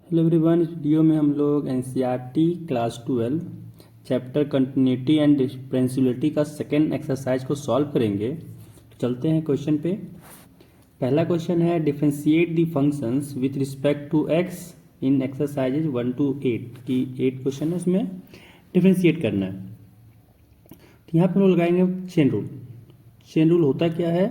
Hello everyone, इस video में हम लोग NCERT class 12 chapter continuity and differentiability का सेकेंड एक्सरसाइज को सॉल्व करेंगे। तो चलते हैं क्वेश्चन पे। पहला क्वेश्चन है differentiate the functions with respect to x in exercises 1 to 8 की 8 क्वेश्चन है, उसमें डिफरेंशिएट करना है। तो यहाँ पर हम लगाएंगे चेन रूल। चेन रूल होता क्या है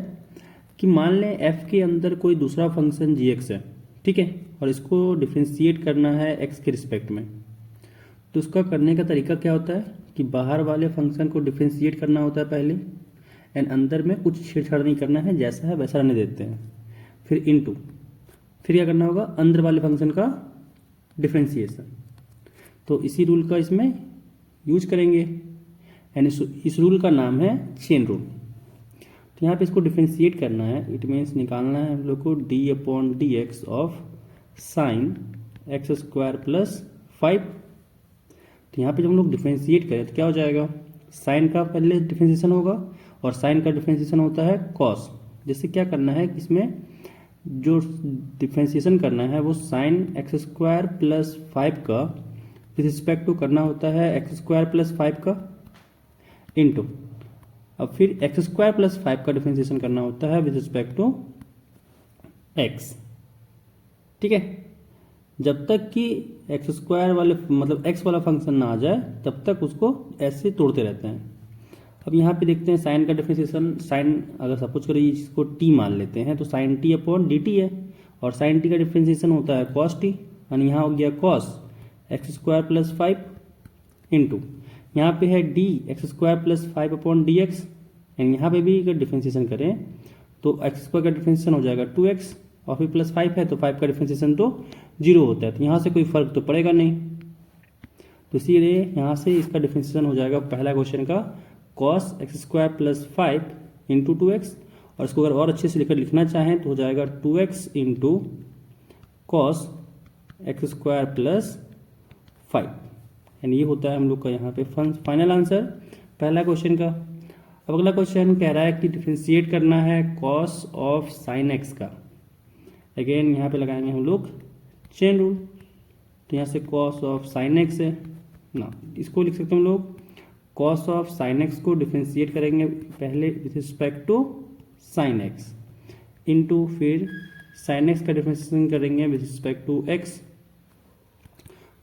कि मान लें एफ के अंदर कोई दूसरा फंक्शन जी एक्स है, ठीक है, और इसको डिफरेंशिएट करना है एक्स के रिस्पेक्ट में। तो उसका करने का तरीका क्या होता है कि बाहर वाले फंक्शन को डिफरेंशिएट करना होता है पहले, एंड अंदर में कुछ छेड़छाड़ नहीं करना है, जैसा है वैसा रहने देते हैं। फिर इनटू, फिर क्या करना होगा, अंदर वाले फंक्शन का डिफरेंशिएशन। तो इसी रूल का इसमें यूज करेंगे, एंड इस रूल का नाम है चेन रूल। तो यहाँ पे इसको डिफरेंशिएट करना है, इट मीन्स निकालना है हम लोग को D upon d x of sine x square plus 5। तो यहाँ पे जब हम लोग डिफरेंशिएट करें तो क्या हो जाएगा, साइन का पहले डिफरेंशिएशन होगा, और साइन का डिफरेंशिएशन होता है कॉस। जैसे क्या करना है, इसमें जो डिफरेंशिएशन करना है वो साइन एक्स स्क्वायर प्लस 5 का विथ रिस्पेक्ट टू करना होता है एक्स स्क्वायर प्लस 5 का इनटू, अब फिर एक्स स्क्वायर प्लस 5 का डिफरेंशिएशन करना होता है विद रिस्पेक्ट टू एक्स। ठीक है, जब तक कि एक्स स्क्वायर वाले मतलब एक्स वाला फंक्शन ना आ जाए तब तक उसको ऐसे तोड़ते रहते हैं। अब यहाँ पे देखते हैं साइन का डिफरेंशिएशन, साइन अगर सपोज करिए इसको टी मान लेते हैं तो sine t upon d t है, और साइन टी का डिफरेंशिएशन होता है कॉस टी, यानी यहाँ हो गया cos x square plus 5 into यहाँ पे है D x square plus 5 upon d x, and यहाँ पे भी अगर डिफरेंशिएशन करें तो एक्स स्क्वायर का डिफरेंशिएशन हो जाएगा 2x, और फिर प्लस 5 है तो 5 का डिफरेंशिएशन तो 0 होता है, तो यहाँ से कोई फर्क तो पड़ेगा नहीं। तो इसीलिए यहाँ से इसका डिफरेंशिएशन हो जाएगा पहला क्वेश्चन का cos x square plus 5 into 2x, और इसको अगर और अच्छे से लिखकर लिखना चाहें तो हो जाएगा 2x into cos x square plus 5, and ये होता है हम लोग का यहाँ पे फाइनल आंसर पहला क्वेश्चन का। अब अगला क्वेश्चन कह रहा है कि डिफरेंशिएट करना है कॉस ऑफ साइन एक्स का। अगेन यहाँ पे लगाएंगे हम लोग चेन रूल। तो यहाँ से कॉस ऑफ साइन एक्स है ना, इसको लिख सकते हैं हम लोग कॉस ऑफ साइन एक्स को डिफरेंशिएट करेंगे पहले with respect to sine x into फिर साइन एक्स का डिफरेंशिएशन करेंगे with respect to x.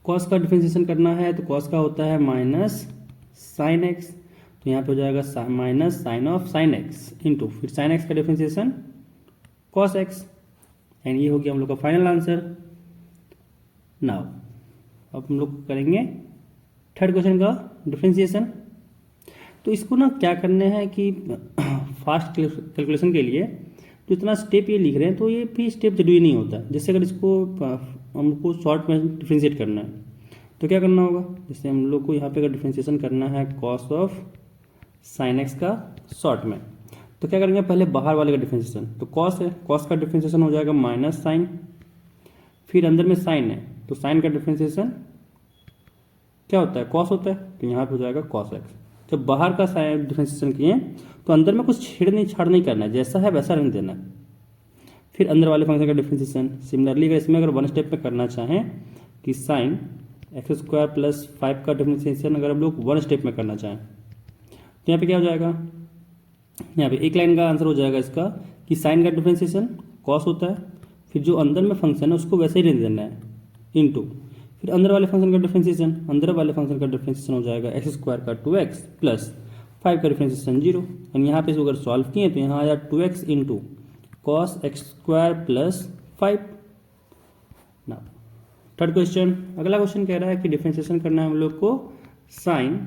Cos का डिफरेंशिएशन करना है तो कॉस का होता है माइनस साइन एक्स, तो यहाँ पे हो जाएगा minus sine of sine x into फिर साइन एक्स का डिफरेंशिएशन कॉस एक्स, एंड ये हो गया हम लोग का फाइनल आंसर। नाउ अब हम लोग करेंगे थर्ड क्वेश्चन का डिफरेंशिएशन। तो इसको ना क्या करने हैं कि फास्ट कैलकुलेशन के लिए तो इतना स्टेप ये लिख रहे हैं तो ये भी स्टेप जरूरी नहीं होता। जैसे अगर इसको हमको शॉर्ट में डिफरेंशिएट करना है तो क्या करना होगा, जैसे हम लोग को यहाँ पे अगर डिफरेंशिएशन करना है कॉस ऑफ साइन एक्स का शॉर्ट में, तो क्या करेंगे, पहले बाहर वाले का डिफरेंशिएशन, तो कॉस है, कॉस का डिफरेंशिएशन हो जाएगा माइनस साइन, फिर अंदर में साइन है तो साइन का डिफरेंशिएशन क्या होता है, कॉस होता है, तो यहाँ पे हो जाएगा कॉस एक्स। जब बाहर का साइन डिफरेंशिएशन किए तो अंदर में कुछ छाड़ नहीं करना है, जैसा है वैसा रहने देना है। फिर अंदर वाले फंक्शन का डिफरेंशिएशन सिमिलरली अगर इसमें अगर वन स्टेप में करना चाहें कि साइन एक्स स्क्वायर प्लस 5 का डिफरेंशिएशन अगर हम लोग वन स्टेप में करना चाहें तो यहाँ पे क्या हो जाएगा, यहाँ पे एक लाइन का आंसर हो जाएगा इसका कि साइन का डिफरेंशिएशन कॉस होता है, फिर जो अंदर में फंक्शन है उसको वैसे ही रहने देना है इनटू फिर अंदर वाले फंक्शन का डिफरेंशिएशन, अंदर वाले फंक्शन का डिफरेंशिएशन हो जाएगा एक्स स्क्वायर का 2x प्लस 5 का डिफरेंशिएशन 0, एंड यहाँ पे इसको अगर सॉल्व किए तो यहाँ आया 2x into cos x square plus 5। ना थर्ड क्वेश्चन, अगला क्वेश्चन कह रहा है कि डिफरेंशिएशन करना है हम लोग को sine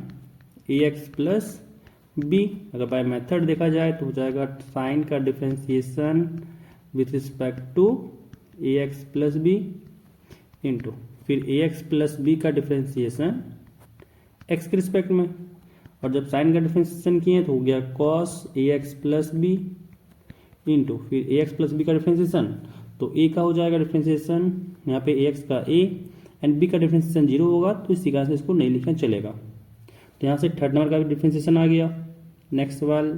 a x plus b. अगर बाय मेथड देखा जाए तो हो जाएगा साइन का differentiation with respect to a x plus b into फिर ए एक्स प्लस बी का डिफरेंशिएशन एक्स के रिस्पेक्ट में, और जब साइन का डिफरेंशिएशन किए तो हो गया cos a x plus b into फिर ए एक्स प्लस बी का डिफरेंशिएशन, तो ए का हो जाएगा डिफरेंशिएशन यहाँ पे ए एक्स का ए एंड बी का डिफरेंशिएशन 0 होगा, तो इसी कारण से इसको नहीं लिखना चलेगा। तो यहाँ से थर्ड नंबर का भी डिफरेंशिएशन आ गया। नेक्स्ट सवाल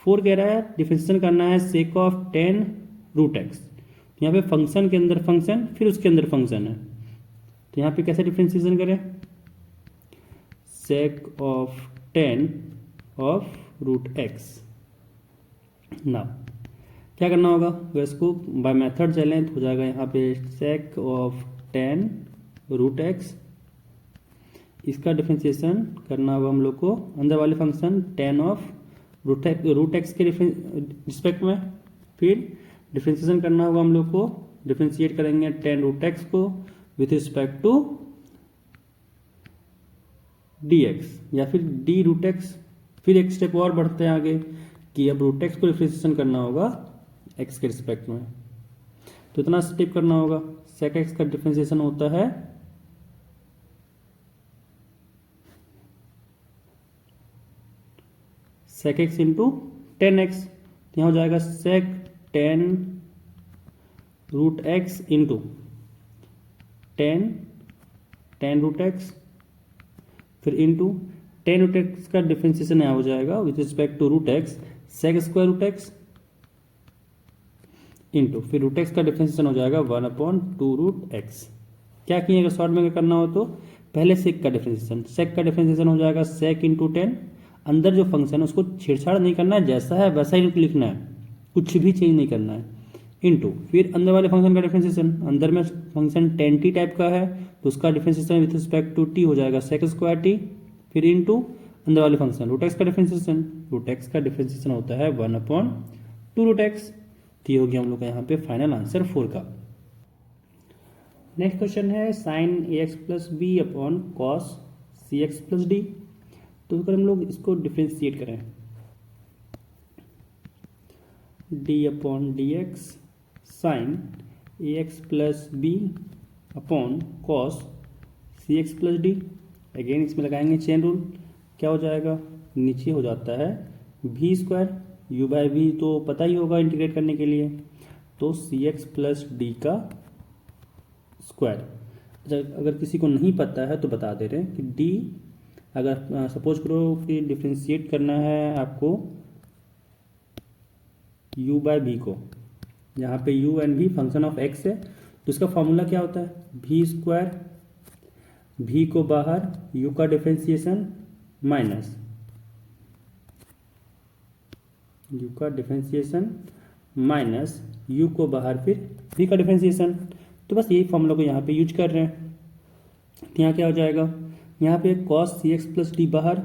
4 कह रहा है डिफरेंशिएशन करना है सेक ऑफ 10 रूट एक्स। यहाँ पे फंक्शन के अंदर फंक्शन फिर उसके अंदर फंक्शन है, तो यहाँ पे कैसे डिफ्रेंसिएशन करें, sec of 10 of root x. No क्या करना होगा, अगर इसको बाय मेथड चलें तो हो जाएगा यहाँ पे sec ऑफ 10 रूट एक्स। इसका डिफ्रेंसिएशन करना होगा हम लोग को अंदर वाले फंक्शन 10 ऑफ रूट एक्स के रिस्पेक्ट में। फिर डिफ्रेंसिएशन करना होगा हम लोग को, डिफ्रेंशिएट करेंगे 10 रूट एक्स को with respect to d x या फिर डी रूट एक्स। फिर एक स्टेप और बढ़ते हैं आगे कि अब रूट एक्स को डिफ्रेंशिएशन करना होगा एक्स के रिस्पेक्ट में, तो इतना स्टेप करना होगा। सेक एक्स का डिफ्रेंशिएशन होता है सेक एक्स इंटू 10x, तो यहाँ हो जाएगा sec 10 root x into 10 root x, फिर इंटू 10 रूट एक्स का डिफ्रेंसिएशन यहाँ हो जाएगा with respect to root x sec square root x into फिर रूट एक्स का डिफ्रेंसिएशन हो जाएगा 1/2 रूट एक्स। क्या किए, अगर शॉर्ट में करना हो तो पहले सेक का डिफ्रेंसिएशन, सेक का डिफ्रेंसिएशन हो जाएगा सेक इंटू 10, अंदर जो फंक्शन है उसको छेड़छाड़ नहीं करना है, जैसा है वैसा ही लिखना है, कुछ भी चेंज नहीं करना है, इंटू फिर अंदर वाले फंक्शन का डिफ्रेंसिएशन, अंदर में फंक्शन 10t टाइप का है तो उसका differentiation with respect to t हो जाएगा सेक स्क्वायर टी, फिर इंटू अंदर वाले फंक्शन रूट एक्स का डिफ्रेंसिएशन, रूट एक्स का डिफ्रेंसिएशन होता है 1/2 रूट एक्स। तो ये हो गया हम लोग का यहाँ पे फाइनल आंसर 4 का। नेक्स्ट क्वेश्चन है sine a x plus b upon cos c x plus d. तो अगर हम लोग इसको डिफ्रेंशिएट करें d upon d x sine a x plus b upon cos c x plus d, again इसमें लगाएंगे चेन रूल, क्या हो जाएगा, नीचे हो जाता है v square, u by v तो पता ही होगा इंटीग्रेट करने के लिए, तो सी एक्स प्लस डी का स्क्वायर। अच्छा, अगर किसी को नहीं पता है तो बता दे रहे हैं कि डी, अगर सपोज करो कि डिफ्रेंशिएट करना है आपको u बाय v को, यहाँ पे u and v function of x है, तो इसका फॉर्मूला क्या होता है v स्क्वायर, v को बाहर u का डिफ्रेंशिएशन माइनस u का डिफ्रेंशिएशन माइनस u को बाहर फिर v का डिफ्रेंशिएशन। तो बस यही फॉर्मूला को यहाँ पे यूज कर रहे हैं। तो यहाँ क्या हो जाएगा, यहाँ पे cos c x plus D बाहर,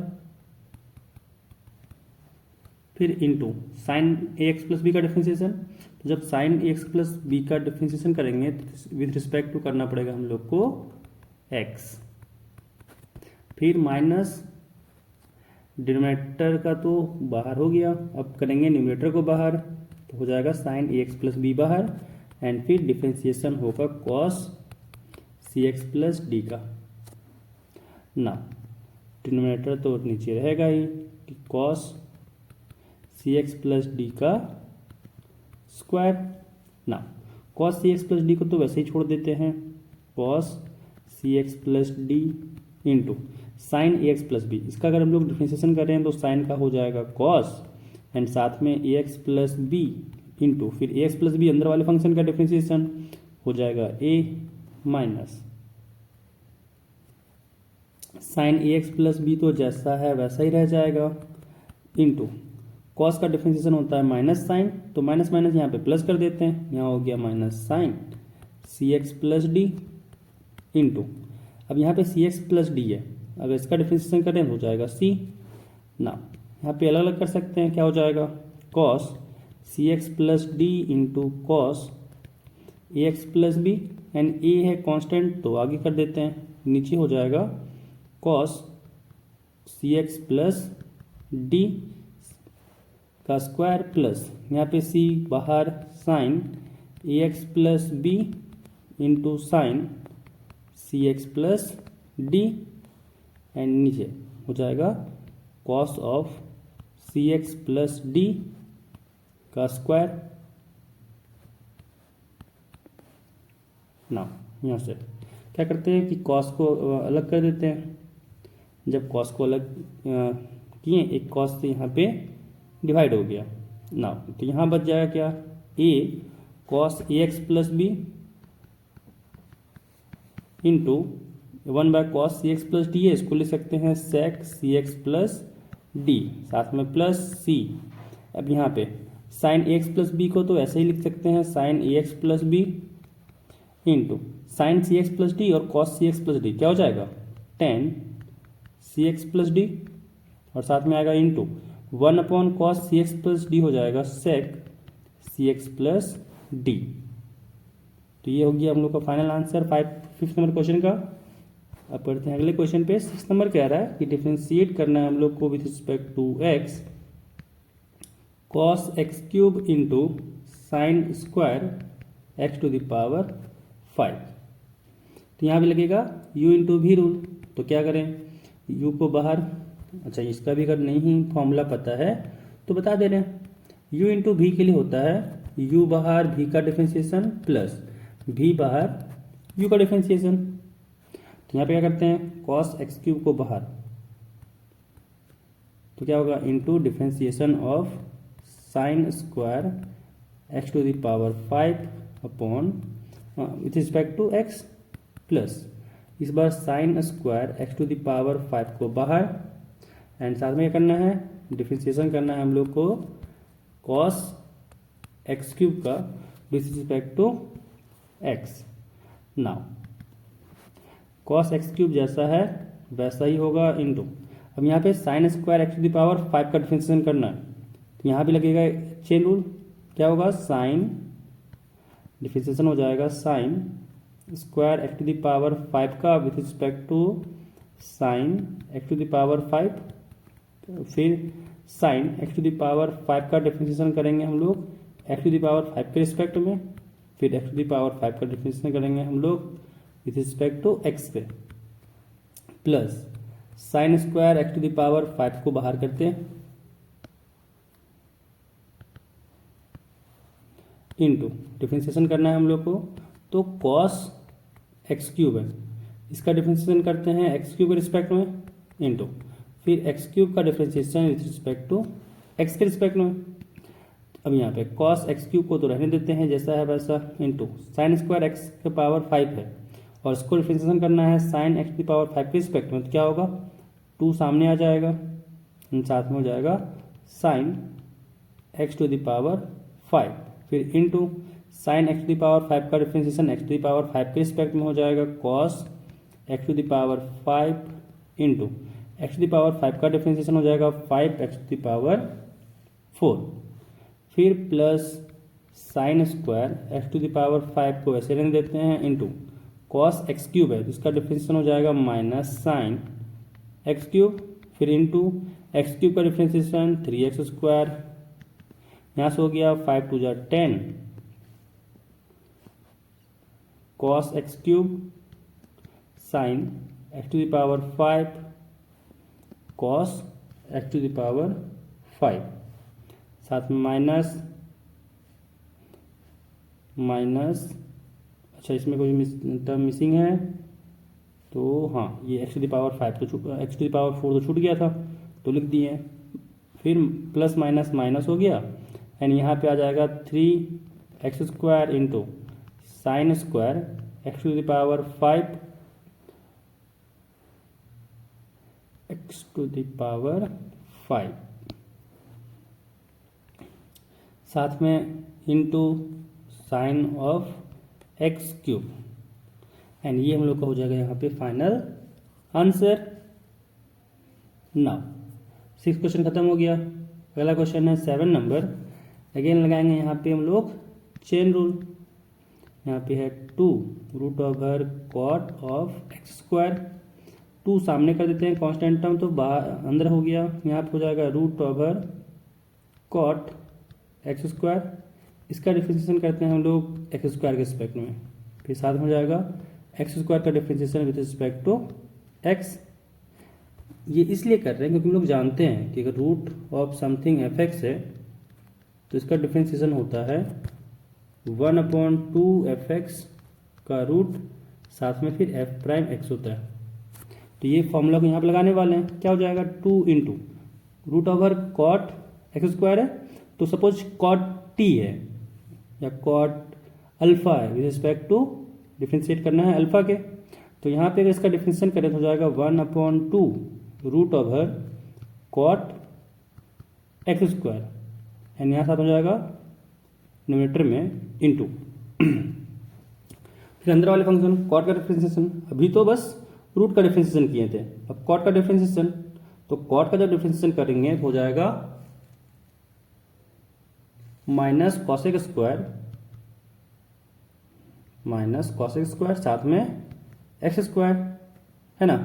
फिर into sine a x plus b का डिफ्रेंशिएशन। तो जब sign a x plus b का डिफ्रेंशिएशन करेंगे तो विथ रिस्पेक्ट टू करना पड़ेगा हम लोग को x, फिर माइनस डिनोमिनेटर का तो बाहर हो गया, अब करेंगे न्यूमरेटर को बाहर, तो हो जाएगा sine a x plus b बाहर एंड फिर डिफ्रेंशिएशन होगा cos c x plus d का। ना डिनोमिनेटर तो नीचे रहेगा ही कि cos c x plus d का स्क्वायर। ना cos c x plus d को तो वैसे ही छोड़ देते हैं, cos c x plus d into sine a x plus b, इसका अगर हम लोग डिफ्रेंशिएशन कर रहे हैं तो साइन का हो जाएगा cos एंड साथ में ए एक्स प्लस बी इंटू फिर ए एक्स प्लस बी अंदर वाले फंक्शन का डिफ्रेंशिएशन हो जाएगा a minus sine a x plus b तो जैसा है वैसा ही रह जाएगा, इंटू कॉस का डिफ्रेंशिएशन होता है माइनस साइन, तो माइनस माइनस यहाँ पे प्लस कर देते हैं, यहाँ हो गया minus sign c x plus d into, अब यहाँ पे सी एक्स प्लस डी है, अगर इसका डिफ्रेंशिएशन करें तो हो जाएगा सी। ना यहाँ पे अलग अलग कर सकते हैं, क्या हो जाएगा cos c x plus d into cos a x plus b and a है कांस्टेंट तो आगे कर देते हैं, नीचे हो जाएगा cos c x plus d का स्क्वायर प्लस यहाँ पे सी बाहर sine a x plus b into sine c x plus d and नीचे हो जाएगा cos of c x plus d का स्क्वायर। ना यहाँ से क्या करते हैं कि कॉस को अलग कर देते हैं, जब कॉस को अलग किए एक कॉस से यहाँ पे डिवाइड हो गया ना, तो यहाँ बच जाएगा क्या a cos a x plus b into 1/cos c x plus d है, इसको लिख सकते हैं sec c x plus d, साथ में प्लस सी। अब यहाँ पे sine a x plus b को तो ऐसे ही लिख सकते हैं sine a x plus b into sine c x plus d और cos c x plus d, क्या हो जाएगा tan c x plus d, और साथ में आएगा into 1/cos c x plus D हो जाएगा sec c x plus d. तो ये हो गया हम लोग का final answer 5th number question का। अब पढ़ते हैं अगले क्वेश्चन पे। 6th नंबर कह रहा है कि डिफ्रेंशिएट करना है हम लोग को with respect to x cos x cube into sine square x to the power 5। तो यहाँ भी लगेगा u इंटू भी रूल, तो क्या करें u को बाहर, अच्छा इसका भी अगर नहीं फॉर्मूला पता है तो बता दे रहे हैं। u इंटू भी के लिए होता है u बाहर v का डिफ्रेंशिएशन प्लस v बाहर u का डिफ्रेंशिएशन। तो यहाँ पे क्या करते हैं cos x क्यूब को बाहर, तो क्या होगा into differentiation of sine square x to the power 5 upon with respect to x plus इस बार sine square x to the power 5 को बाहर, एंड साथ में क्या करना है डिफ्रेंशिएशन करना है हम लोग को cos x क्यूब का with respect to x। Now cos x cube जैसा है वैसा ही होगा इंटू, अब यहाँ पे sine square x to the power 5 का डिफ्रेंशिएशन करना है, तो यहाँ भी लगेगा चेन रूल, क्या होगा साइन डिफ्रेंशिएशन हो जाएगा sine square x to the power 5 का with respect to sine x to the power 5, फिर sine x to the power 5 का डिफ्रेंशिएशन करेंगे हम लोग x टू द पावर 5 के रिस्पेक्ट में, फिर x टू द पावर 5 का डिफ्रेंशिएशन करेंगे हम लोग विथ रिस्पेक्ट टू x पे, plus sine square x to the power 5 को बाहर करते हैं इंटू डिफ्रेंशिएशन करना है हम लोग को, तो cos x क्यूब है इसका डिफ्रेंशिएशन करते हैं x क्यूब के रिस्पेक्ट में इंटू फिर x क्यूब का differentiation with respect to x के रिस्पेक्ट में। अब यहाँ पे cos x क्यूब को तो रहने देते हैं जैसा है वैसा इंटू साइन स्क्वायर x के पावर 5 है और इसको डिफ्रेंशिएशन करना है साइन x की पावर 5 के रिस्पेक्ट में, तो क्या होगा 2 सामने आ जाएगा, साथ में हो जाएगा sine x to the power 5, फिर into sine x to the power 5 का differentiation x to the power 5 के रिस्पेक्ट में हो जाएगा cos x to the power 5 into x to the power 5 का डिफ्रेंशिएशन हो जाएगा 5x टू द पावर 4, फिर plus sine square x to the power 5 को ऐसे रहने देते हैं इंटू cos x क्यूब है जिसका डिफ्रेंशिएशन हो जाएगा माइनस साइन x क्यूब, फिर इंटू x क्यूब का डिफ्रेंशिएशन 3x स्क्वायर, यहाँ से हो गया 5 टू 10 cos x क्यूब sine x to the power 5 cos x to the power 5, साथ में माइनस अच्छा इसमें कोई टर्म मिसिंग है, तो हाँ ये x टू द पावर 5 तो x टू द पावर 4 तो छूट गया था तो लिख दिए, फिर प्लस माइनस माइनस हो गया एंड यहाँ पे आ जाएगा 3x square into sine square x to the power 5 x to the power 5, साथ में into sine of x cube, and ये हम लोग का हो जाएगा यहाँ पे फाइनल आंसर। नाउ 6 क्वेश्चन खत्म हो गया। अगला क्वेश्चन है 7 नंबर। अगेन लगाएंगे यहाँ पे हम लोग चेन रूल। यहाँ पे है 2 root over cot of x square, 2 सामने कर देते हैं कांस्टेंट टर्म तो बाहर अंदर हो गया, यहाँ पे हो जाएगा root over cot x square, इसका डिफ्रेंशिएशन करते हैं हम लोग एक्स स्क्वायर के रिस्पेक्ट में, फिर साथ में हो जाएगा एक्स स्क्वायर का differentiation with respect to x. ये इसलिए कर रहे हैं क्योंकि हम लोग जानते हैं कि अगर root of something f x है तो इसका डिफ्रेंशिएशन होता है 1/2 एफ एक्स का रूट, साथ में फिर एफ प्राइम एक्स होता है। तो ये फॉर्मूला को यहाँ पर लगाने वाले हैं, क्या हो जाएगा 2 into root over cot x square है, तो सपोज कॉट टी है या कॉट अल्फा है विद रिस्पेक्ट टू, डिफ्रेंशिएट करना है अल्फा के। तो यहाँ पे अगर इसका डिफ्रेंशिएशन करें तो हो जाएगा 1/2 root over cot x square, and यहाँ साथ हो जाएगा न्यूमरेटर में इनटू फिर अंदर वाले फंक्शन कॉट का डिफ्रेंशिएशन, अभी तो बस रूट का डिफ्रेंशिएशन किए थे, अब कॉट का डिफ्रेंशिएशन, तो कॉट का जब डिफ्रेंशिएशन करेंगे तो हो जाएगा माइनस कॉसेक स्क्वायर साथ में एक्स स्क्वायर है ना,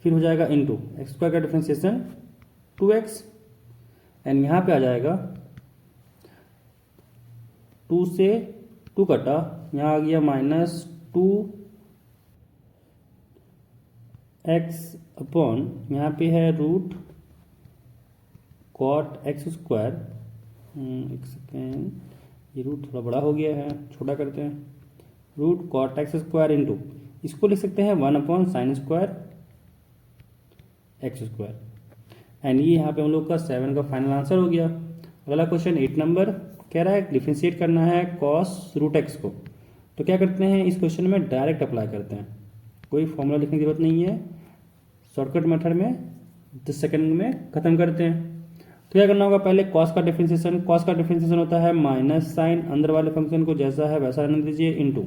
फिर हो जाएगा इनटू एक्स स्क्वायर का डिफ्रेंशिएशन 2x, एंड यहाँ पे आ जाएगा 2 से 2 कटा, यहाँ आ गया -2x अपॉन यहाँ पे है रूट कॉट एक्स स्क्वायर, एक सेकेंड ये रूट थोड़ा बड़ा हो गया है, छोटा करते हैं, root cot x square into इसको लिख सकते हैं 1/sin square x square, and ये यहाँ पे हम लोग का 7 का फाइनल आंसर हो गया। अगला क्वेश्चन 8 नंबर कह रहा है डिफ्रेंशिएट करना है कॉस रूट एक्स को, तो क्या करते हैं इस क्वेश्चन में डायरेक्ट अप्लाई करते हैं, कोई फॉर्मूला लिखने की जरूरत नहीं है, शॉर्टकट मेथड में 10 सेकंड में खत्म करते हैं। तो क्या करना होगा, पहले कॉस का डिफरेंशिएशन होता है माइनस साइन, अंदर वाले फंक्शन को जैसा है वैसा रहने दीजिए इनटू,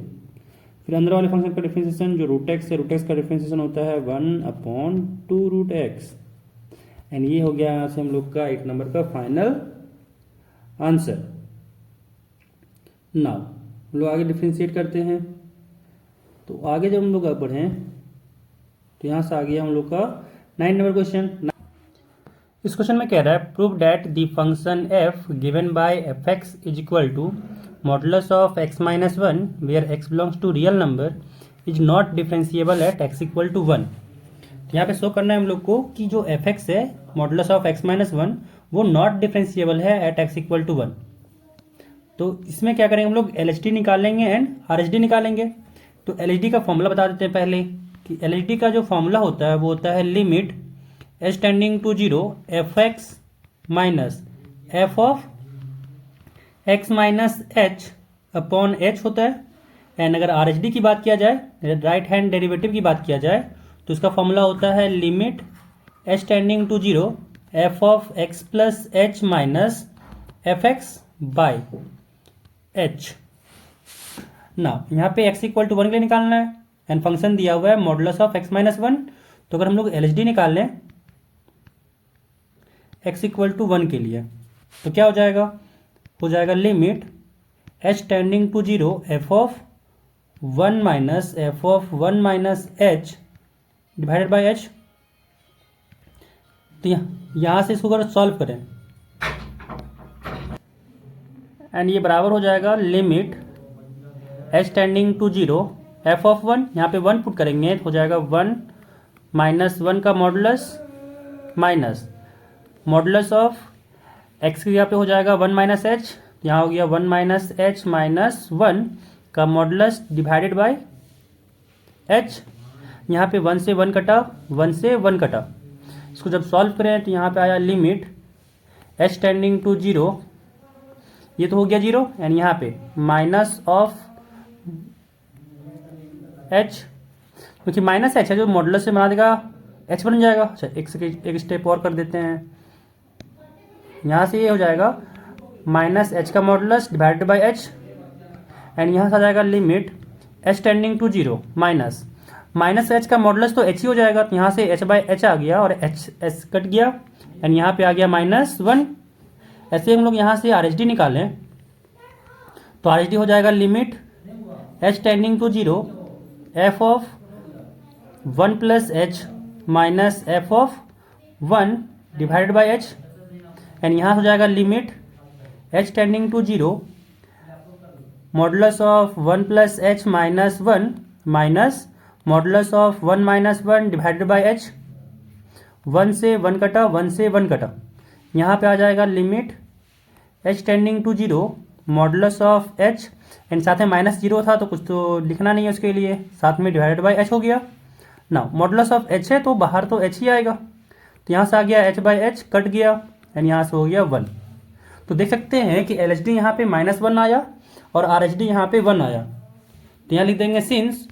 फिर अंदर वाले फंक्शन का डिफरेंशिएशन जो रूट एक्स है, रूट एक्स का डिफरेंशिएशन होता है 1/2 रूट एक्स, एंड ये हो गया यहाँ से हम लोग का 8 नंबर का फाइनल आंसर। नाउ हम लोग आगे डिफरेंशिएट करते हैं, तो आगे जब हम लोग बढ़े तो यहाँ से आ गया हम लोग का 9 नंबर क्वेश्चन। इस क्वेश्चन में कह रहा है prove that the function f given by f x is equal to modulus of x minus 1 where x belongs to real number is not differentiable at x equal to 1। यहाँ पे show करना है हम लोग को कि जो एफ एक्स है मॉडुलस ऑफ x माइनस 1 वो नॉट डिफरेंशिएबल है एट x इक्वल टू 1। तो इसमें क्या करेंगे हम लोग LHD निकालेंगे एंड RHD निकालेंगे। तो LHD का फॉर्मूला बता देते हैं पहले कि LHD का जो फॉर्मूला होता है वो होता है limit h tending to 0 f x minus f of x minus h upon h होता है, एंड अगर RHD की बात किया जाए, राइट हैंड डेरिवेटिव की बात किया जाए, तो इसका फॉर्मूला होता है limit h tending to 0 f of x plus h minus f x by h। ना यहाँ पे x इक्वल टू 1 के लिए निकालना है, एंड फंक्शन दिया हुआ है मॉडुलस ऑफ x माइनस 1। तो अगर हम लोग LHD निकाल लें x इक्वल टू 1 के लिए, तो क्या हो जाएगा limit h tending to 0 f of 1 minus f of 1 minus h divided by h। तो यहाँ से इसको अगर सॉल्व करें एंड ये बराबर हो जाएगा limit h tending to 0 f of 1, यहाँ पे 1 पुट करेंगे तो हो जाएगा 1 माइनस 1 का modulus minus modulus of x यहाँ पे हो जाएगा 1 माइनस एच, यहाँ हो गया 1 माइनस एच माइनस 1 का मॉडुलस डिवाइडेड बाय h। यहाँ पे 1 से 1 कटा, 1 से 1 कटा, इसको जब सॉल्व करें तो यहाँ पे आया लिमिट h टेंडिंग टू 0, ये तो हो गया 0, एंड यहाँ पे माइनस ऑफ h, क्योंकि माइनस h है जो मॉडुलस से बना देगा h बन जाएगा। अच्छा एक स्टेप और कर देते हैं, यहाँ से ये हो जाएगा माइनस h का modulus divided by h, and यहाँ से आ जाएगा limit h tending to 0 minus h का मॉडुलस तो h ही हो जाएगा, तो यहाँ से h बाई h आ गया और h कट गया, एंड यहाँ पे आ गया -1। ऐसे हम लोग यहाँ से RHD निकालें तो RHD हो जाएगा limit h tending to 0 f of 1 plus h minus f of 1 divided by h, and यहाँ हो जाएगा limit h tending to 0 modulus of 1 plus h minus 1 minus modulus of 1 minus 1 divided by h। 1 से 1 कटा, 1 से 1 कटा, यहाँ पे आ जाएगा limit h tending to 0 modulus of h, and साथ में -0 था तो कुछ तो लिखना नहीं है उसके लिए, साथ में डिवाइडेड बाई h हो गया। ना मॉडुलस ऑफ h है तो बाहर तो h ही आएगा, तो यहाँ से आ गया h बाई h कट गया, एंड यहाँ से हो गया 1। तो देख सकते हैं कि LHD यहाँ पे -1 आया और आर एच डी यहाँ पे 1 आया, तो यहाँ लिख देंगे since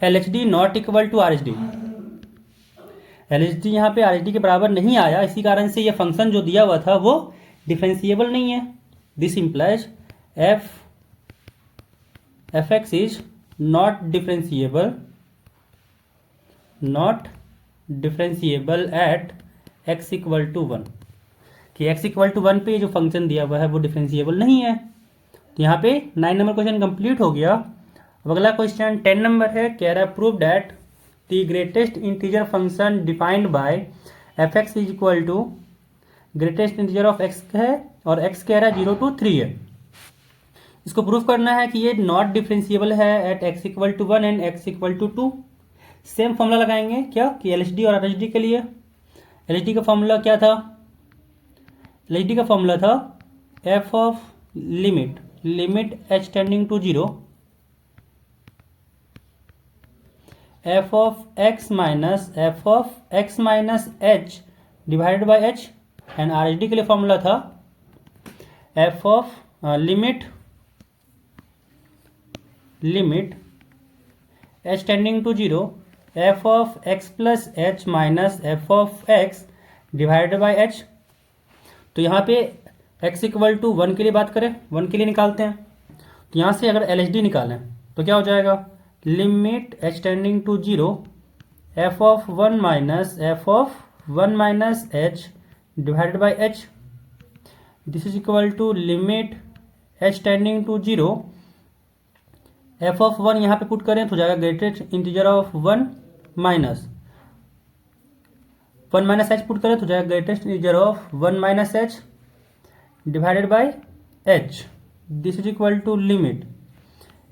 L H D not equal to R H D. L H D यहाँ पे आर एच डी के बराबर नहीं आया, इसी कारण से ये फंक्शन जो दिया हुआ था वो डिफरेंशिएबल नहीं है। This implies f x is not differentiable at x equal to 1, कि एक्स इक्वल टू 1 पे जो फंक्शन दिया हुआ है वो डिफरेंशिएबल नहीं है। तो यहाँ पे 9 नंबर क्वेश्चन कंप्लीट हो गया। अब अगला क्वेश्चन 10 नंबर है, कह रहा है prove that the greatest integer function defined by f x is equal to greatest integer of x है और एक्स कह रहा है 0 to 3 है। इसको प्रूफ करना है कि ये नॉट डिफरेंशिएबल है at x equal to 1 and x equal to 2। Same formula लगाएंगे क्या कि एल एच डी और आर एच डी के लिए। एल एच डी का फॉर्मूला क्या था? एल एच डी का फॉर्मूला था f of limit h tending to 0 f of x minus h divided by h, and R H D के लिए फॉर्मूला था f of limit h tending to 0 f of x plus h minus f of x divided by h. तो यहाँ पे x equal to 1 के लिए बात करें, 1 के लिए निकालते हैं, तो यहाँ से अगर एल एच डी निकालें तो क्या हो जाएगा? Limit h tending to 0 f of 1 minus h divided by h, this is equal to limit h tending to 0 f of 1 यहाँ पे पुट करें तो हो जाएगा greatest integer of 1 minus h put करें तो हो जाएगा greatest integer of 1 minus h divided by h, this is equal to limit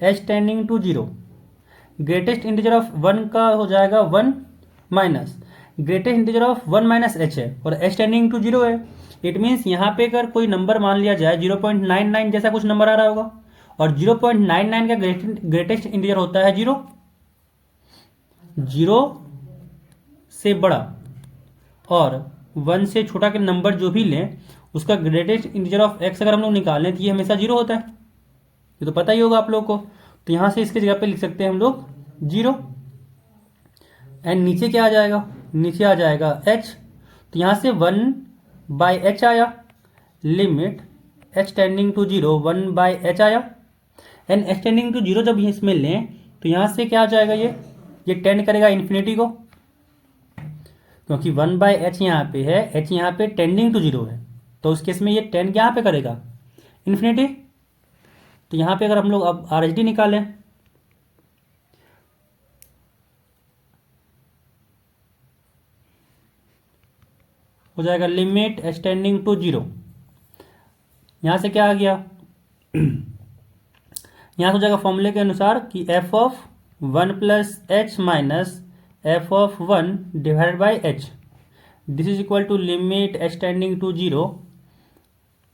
h tending to 0 greatest integer of 1 का हो जाएगा 1 minus greatest integer of 1 minus H है और H tending to 0 है। इट मीन्स यहाँ पे अगर कोई नंबर मान लिया जाए 0.99 जैसा कुछ नंबर आ रहा होगा और 0.99 का ग्रेटेस्ट इंटीजर होता है 0 से बड़ा और 1 से छोटा के नंबर जो भी लें उसका ग्रेटेस्ट इंटीजर ऑफ एक्स अगर हम लोग निकालें तो ये हमेशा 0 होता है, ये तो पता ही होगा आप लोग को। तो यहाँ से इसके जगह पे लिख सकते हैं हम लोग 0 एंड नीचे क्या आ जाएगा? नीचे आ जाएगा h, तो यहाँ से 1 बाई एच आया, limit h tending to 0 1 by h आया, एंड h टेंडिंग टू 0 जब इसमें लें तो यहाँ से क्या आ जाएगा? ये टेंड करेगा इन्फिनिटी को, क्योंकि 1 बाई एच यहाँ पे है, h यहाँ पे टेंडिंग टू 0 है, तो उस केस में ये टेंड यहाँ पे करेगा इन्फिनिटी। तो यहाँ पे अगर हम लोग अब आर एच डी निकालें हो जाएगा लिमिट एच टेंडिंग टू 0, यहाँ से क्या आ गया? यहाँ से हो जाएगा फॉर्मूले के अनुसार कि f of 1 plus h minus f of 1 divided by h, this is equal to limit h tending to 0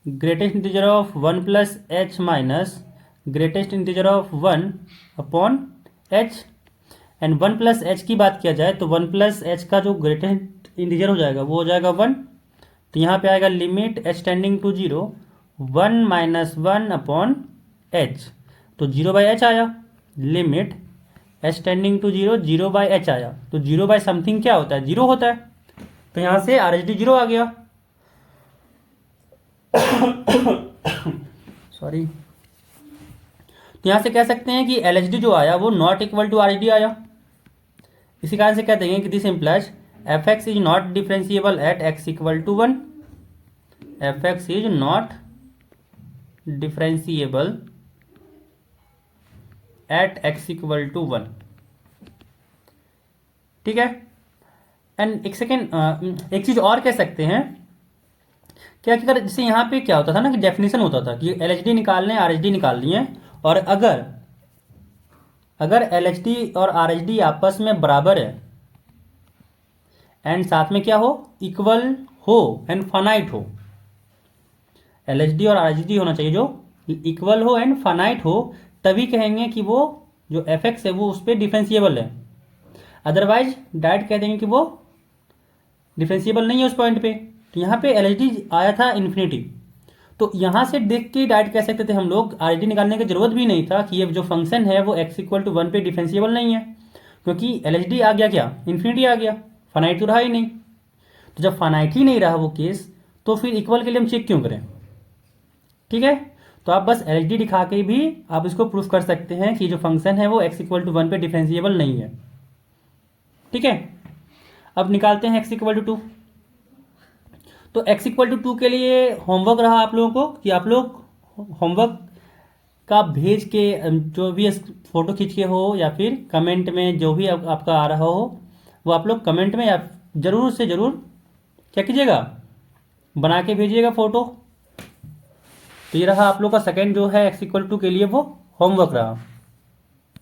greatest integer of 1 plus h minus greatest integer of 1 upon h, and 1 plus h की बात किया जाए तो 1 plus H का जो greatest integer हो जाएगा वो हो जाएगा 1, तो यहाँ पे आएगा limit h tending to 0 1 minus 1 upon h, तो 0 बाई एच आया, limit h tending to 0 by h आया, तो 0 बाई समथिंग क्या होता है? 0 होता है, तो यहाँ से आर एच डी 0 आ गया। सॉरी, तो यहाँ से कह सकते हैं कि एल एच डी जो आया वो not equal to R H D आया। इसी कारण से कहते हैं कि this implies f x is not differentiable at x equal to 1, f x is not differentiable at x equal to 1, ठीक है। एंड एक एक चीज और कह सकते हैं क्या कि अगर जैसे यहाँ पे क्या होता था ना कि डेफिनेशन होता था कि एल एच डी निकालने आर एच डी निकाल लिए, और अगर एल एच डी और आर एच डी आपस में बराबर है एंड साथ में क्या हो? इक्वल हो एंड फाइनाइट हो। एल एच डी और आर एच डी होना चाहिए जो इक्वल हो एंड फाइनाइट हो, तभी कहेंगे कि वो जो एफ एक्स है वो उस पर डिफरेंशिएबल है। अदरवाइज डायरेक्ट कह देंगे कि वो डिफरेंशिएबल नहीं है उस पॉइंट पे। तो यहाँ पे एल एच डी आया था इन्फिनिटी, तो यहाँ से देख के डायरेक्ट कह सकते थे हम लोग, आरडी निकालने की जरूरत भी नहीं था कि ये जो फंक्शन है वो x इक्वल टू 1 पे डिफरेंशिएबल नहीं है, क्योंकि एल आ गया, क्या इन्फिनिटी आ गया, फाइनाइट तो रहा ही नहीं। तो जब फाइनाइट ही नहीं रहा वो केस, तो फिर इक्वल के लिए हम चेक क्यों करें? ठीक है, तो आप बस एल दिखा के भी आप इसको प्रूफ कर सकते हैं कि जो फंक्शन है वो x इक्वल टू 1 पे डिफरेंशिएबल नहीं है। ठीक है, अब निकालते हैं x इक्वल टू 2। तो x इक्वल टू 2 के लिए होमवर्क रहा आप लोगों को कि आप लोग होमवर्क का भेज के जो भी फोटो खींच के हो या फिर कमेंट में जो भी आपका आ रहा हो, वो आप लोग कमेंट में या जरूर से जरूर क्या कीजिएगा, बना के भेजिएगा फोटो। तो ये रहा आप लोग का सेकंड जो है x इक्वल टू के लिए वो होमवर्क रहा।